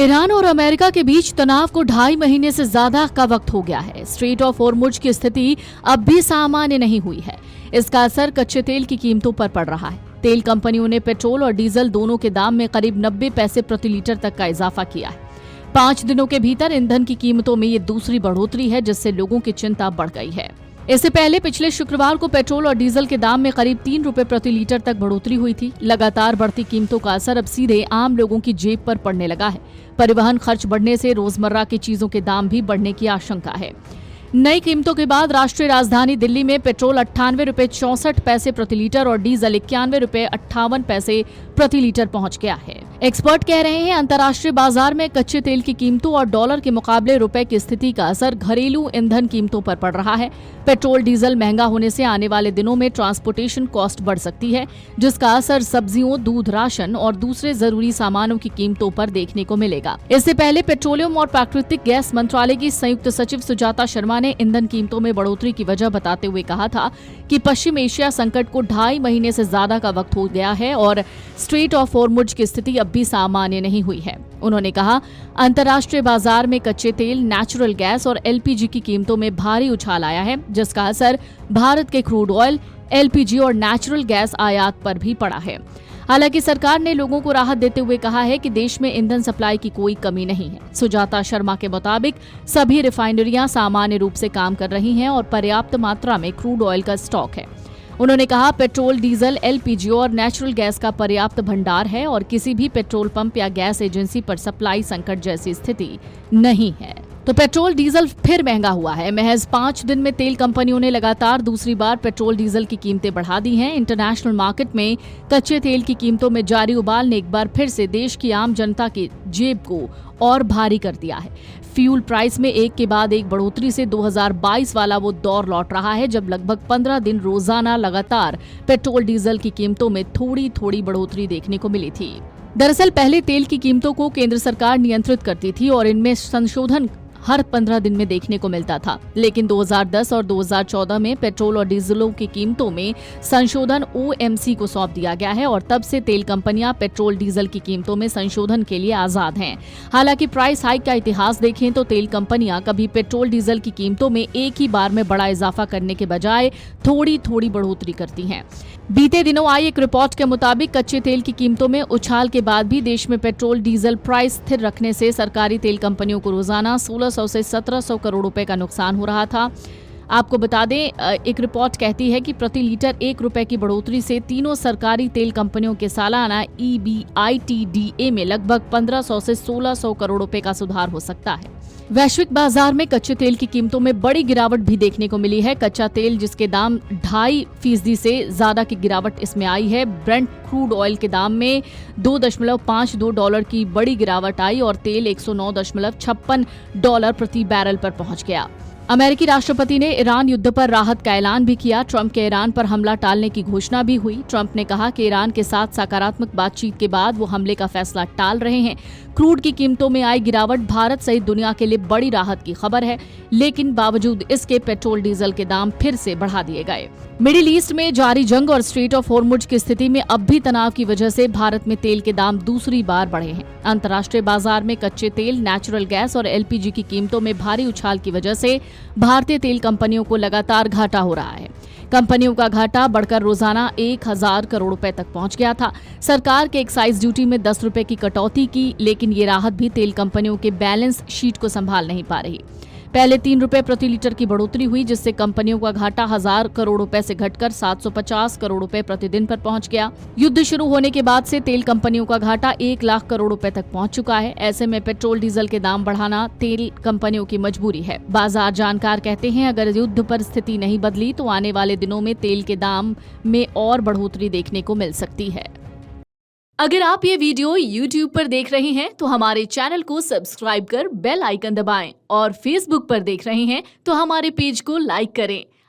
Iran और America के बीच तनाव को 2.5 महीने से ज्यादा का वक्त हो गया है। स्ट्रेट ऑफ होर्मुज की स्थिति अब भी सामान्य नहीं हुई है। इसका असर कच्चे तेल की कीमतों पर पड़ रहा है। तेल कंपनियों ने पेट्रोल और डीजल दोनों के दाम में करीब 90 पैसे प्रति लीटर तक का इजाफा किया है। 5 दिनों के भीतर ईंधन की कीमतों में ये दूसरी बढ़ोतरी है, जिससे लोगों की चिंता बढ़ गई है। इससे पहले पिछले शुक्रवार को पेट्रोल और डीजल के दाम में करीब 3 रुपए प्रति लीटर तक बढ़ोतरी हुई थी। लगातार बढ़ती कीमतों का असर अब सीधे आम लोगों की जेब पर पड़ने लगा है। परिवहन खर्च बढ़ने से रोजमर्रा की चीजों के दाम भी बढ़ने की आशंका है। नई कीमतों के बाद राष्ट्रीय राजधानी दिल्ली में पेट्रोल 98 रुपए 64 पैसे प्रति लीटर और डीजल 91 रुपए 58 पैसे प्रति लीटर पहुंच गया है। एक्सपर्ट कह रहे हैं अंतर्राष्ट्रीय बाजार में कच्चे तेल की कीमतों और डॉलर के मुकाबले रुपए की स्थिति का असर घरेलू ईंधन कीमतों पर पड़ रहा है। पेट्रोल डीजल महंगा होने से आने वाले दिनों में ट्रांसपोर्टेशन कॉस्ट बढ़ सकती है, जिसका असर सब्जियों, दूध, राशन और दूसरे जरूरी सामानों की कीमतों पर देखने को मिलेगा। इससे पहले पेट्रोलियम और प्राकृतिक गैस मंत्रालय की संयुक्त सचिव सुजाता शर्मा ने ईंधन कीमतों में बढ़ोतरी की वजह बताते हुए कहा था कि पश्चिम एशिया संकट को 2.5 महीने से ज्यादा का वक्त हो गया है और स्ट्रेट ऑफ होर्मुज की स्थिति अब भी सामान्य नहीं हुई है। उन्होंने कहा, अंतर्राष्ट्रीय बाजार में कच्चे तेल, नेचुरल गैस और एलपीजी की कीमतों में भारी उछाल आया है, जिसका असर भारत के क्रूड ऑयल, एलपीजी और नेचुरल गैस आयात पर भी पड़ा है। हालांकि सरकार ने लोगों को राहत देते हुए कहा है कि देश में ईंधन सप्लाई की कोई कमी नहीं है। सुजाता शर्मा के मुताबिक सभी रिफाइनरियां सामान्य रूप से काम कर रही हैं और पर्याप्त मात्रा में क्रूड ऑयल का स्टॉक है। उन्होंने कहा, पेट्रोल, डीजल, एलपीजी और नेचुरल गैस का पर्याप्त भंडार है और किसी भी पेट्रोल पंप या गैस एजेंसी पर सप्लाई संकट जैसी स्थिति नहीं है। तो पेट्रोल डीजल फिर महंगा हुआ है। महज 5 दिन में तेल कंपनियों ने लगातार दूसरी बार पेट्रोल डीजल की कीमतें बढ़ा दी हैं। इंटरनेशनल मार्केट में कच्चे तेल की कीमतों में जारी उबाल ने एक बार फिर से देश की आम जनता की जेब को और भारी कर दिया है। फ्यूल प्राइस में एक के बाद एक बढ़ोतरी से 2022 वाला वो दौर लौट रहा है, जब लगभग 15 दिन रोजाना लगातार पेट्रोल डीजल की कीमतों में थोड़ी थोड़ी बढ़ोतरी देखने को मिली थी। दरअसल पहले तेल की कीमतों को केंद्र सरकार नियंत्रित करती थी और इनमें संशोधन हर 15 दिन में देखने को मिलता था, लेकिन 2010 और 2014 में पेट्रोल और डीजलों की कीमतों में संशोधन ओएमसी को सौंप दिया गया है और तब से तेल कंपनियां पेट्रोल डीजल की कीमतों में संशोधन के लिए आजाद हैं। हालांकि प्राइस हाइक का इतिहास देखें तो तेल कंपनियां कभी पेट्रोल डीजल की कीमतों में एक ही बार में बड़ा इजाफा करने के बजाय थोड़ी थोड़ी बढ़ोतरी करती हैं। बीते दिनों आई एक रिपोर्ट के मुताबिक कच्चे तेल की कीमतों में उछाल के बाद भी देश में पेट्रोल डीजल प्राइस स्थिर रखने से सरकारी तेल कंपनियों को रोजाना 1600 से 1700 करोड़ रुपए का नुकसान हो रहा था। आपको बता दें, एक रिपोर्ट कहती है कि प्रति लीटर 1 रुपए की बढ़ोतरी से तीनों सरकारी तेल कंपनियों के सालाना EBITDA में लगभग 1500 से 1600 करोड़ रुपए का सुधार हो सकता है। वैश्विक बाजार में कच्चे तेल की कीमतों में बड़ी गिरावट भी देखने को मिली है। कच्चा तेल जिसके दाम 2.5% से ज्यादा की गिरावट इसमें आई है। ब्रेंट क्रूड ऑयल के दाम में $2.52 की बड़ी गिरावट आई और तेल $109.56 प्रति बैरल पर पहुंच गया। अमेरिकी राष्ट्रपति ने ईरान युद्ध पर राहत का ऐलान भी किया। ट्रंप के ईरान पर हमला टालने की घोषणा भी हुई। ट्रंप ने कहा कि ईरान के साथ सकारात्मक बातचीत के बाद वो हमले का फैसला टाल रहे हैं। क्रूड की कीमतों में आई गिरावट भारत सहित दुनिया के लिए बड़ी राहत की खबर है, लेकिन बावजूद इसके पेट्रोल डीजल के दाम फिर से बढ़ा दिए गए। मिडिल ईस्ट में जारी जंग और स्ट्रेट ऑफ होर्मुज की स्थिति में अब भी तनाव की वजह से भारत में तेल के दाम दूसरी बार बढ़े हैं। अंतर्राष्ट्रीय बाजार में कच्चे तेल, नेचुरल गैस और एलपीजी की कीमतों में भारी उछाल की वजह से भारतीय तेल कंपनियों को लगातार घाटा हो रहा है। कंपनियों का घाटा बढ़कर रोजाना 1000 करोड़ रुपए तक पहुंच गया था। सरकार के एक्साइज ड्यूटी में 10 रुपए की कटौती की, लेकिन ये राहत भी तेल कंपनियों के बैलेंस शीट को संभाल नहीं पा रही। पहले 3 रुपए प्रति लीटर की बढ़ोतरी हुई, जिससे कंपनियों का घाटा 1000 करोड़ रुपए से घटकर 750 करोड़ रुपए प्रतिदिन पर पहुंच गया। युद्ध शुरू होने के बाद से तेल कंपनियों का घाटा 1 लाख करोड़ रुपए तक पहुंच चुका है। ऐसे में पेट्रोल डीजल के दाम बढ़ाना तेल कंपनियों की मजबूरी है। बाजार जानकार कहते हैं, अगर युद्ध पर स्थिति नहीं बदली तो आने वाले दिनों में तेल के दाम में और बढ़ोतरी देखने को मिल सकती है। अगर आप ये वीडियो YouTube पर देख रहे हैं तो हमारे चैनल को सब्सक्राइब कर बेल आइकन दबाएं और Facebook पर देख रहे हैं तो हमारे पेज को लाइक करें।